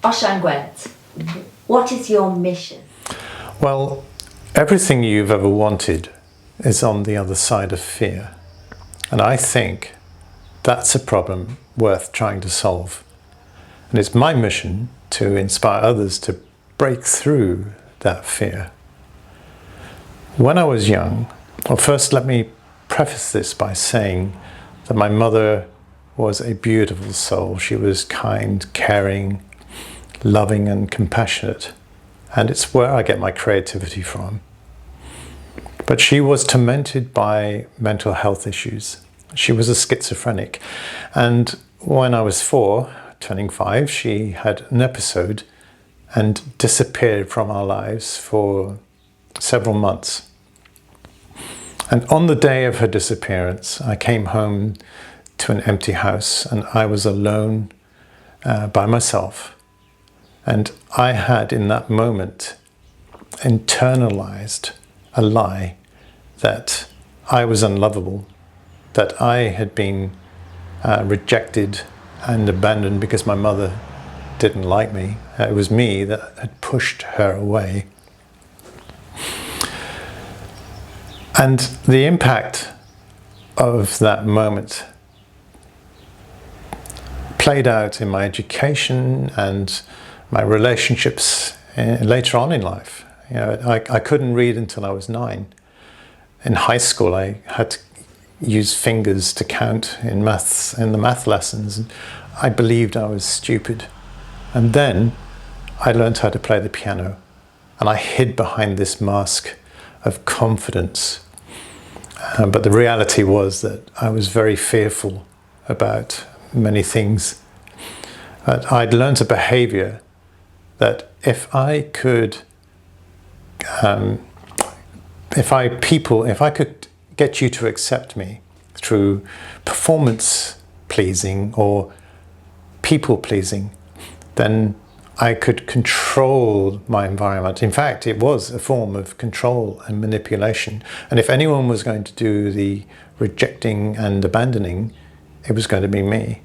Osian Gwent, what is your mission? Well, everything you've ever wanted is on the other side of fear. And I think that's a problem worth trying to solve. And it's my mission to inspire others to break through that fear. When I was young, well, first let me preface this by saying that my mother was a beautiful soul. She was kind, caring, loving and compassionate. And it's where I get my creativity from. But she was tormented by mental health issues. She was a schizophrenic. And when I was 4, turning 5, she had an episode and disappeared from our lives for several months. And on the day of her disappearance, I came home to an empty house and I was alone by myself. And I had in that moment internalized a lie that I was unlovable, that I had been rejected and abandoned because my mother didn't like me. It was me that had pushed her away. And the impact of that moment played out in my education and my relationships later on in life. You know, I couldn't read until I was 9. In high school, I had to use fingers to count in the math lessons. And I believed I was stupid. And then I learned how to play the piano. And I hid behind this mask of confidence. But the reality was that I was very fearful about many things. I'd learned a behavior that if I could get you to accept me through performance pleasing or people pleasing, then I could control my environment. In fact, it was a form of control and manipulation. And if anyone was going to do the rejecting and abandoning, it was going to be me.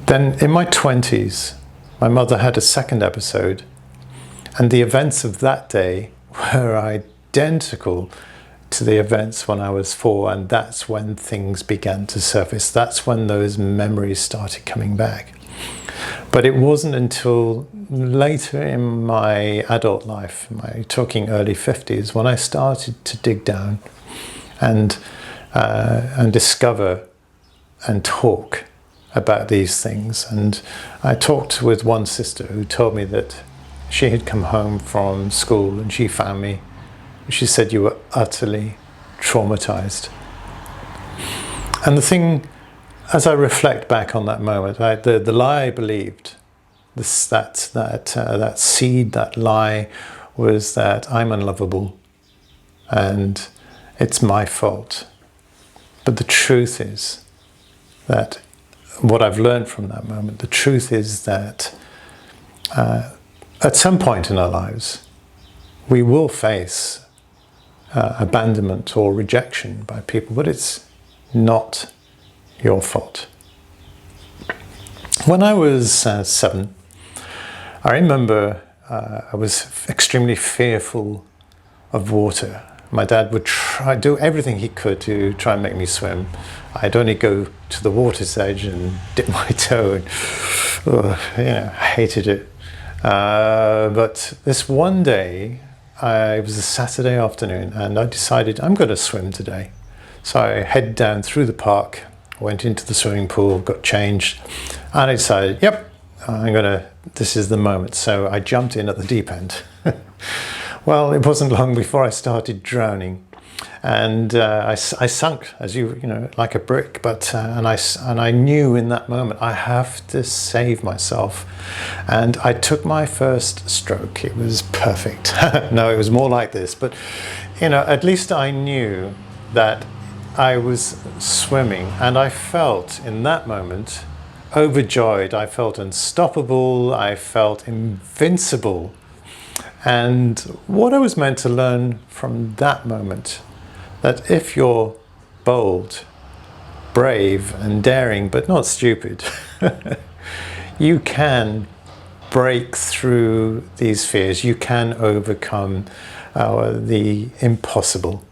Then in my 20s, my mother had a second episode, and the events of that day were identical to the events when I was 4, and that's when things began to surface. That's when those memories started coming back. But it wasn't until later in my adult life, talking early 50s, when I started to dig down and discover and talk about these things. And I talked with one sister who told me that she had come home from school and she found me. She said, "You were utterly traumatized." And the thing, as I reflect back on that moment, the lie I believed, that seed, that lie, was that I'm unlovable and it's my fault. But the truth is that what I've learned from that moment, the truth is that at some point in our lives, we will face abandonment or rejection by people, but it's not your fault. When I was 7, I remember I was extremely fearful of water. My dad would do everything he could to try and make me swim. I'd only go to the water's edge and dip my toe, and I hated it. But this one day, it was a Saturday afternoon, and I decided I'm going to swim today. So I headed down through the park, went into the swimming pool, got changed, and I decided, yep, this is the moment. So I jumped in at the deep end. Well, it wasn't long before I started drowning, and I sunk, as you know, like a brick. But and I knew in that moment I have to save myself, and I took my first stroke. It was perfect. No, it was more like this. But at least I knew that I was swimming, and I felt in that moment overjoyed. I felt unstoppable. I felt invincible. And what I was meant to learn from that moment, that if you're bold, brave and daring, but not stupid, you can break through these fears, you can overcome the impossible.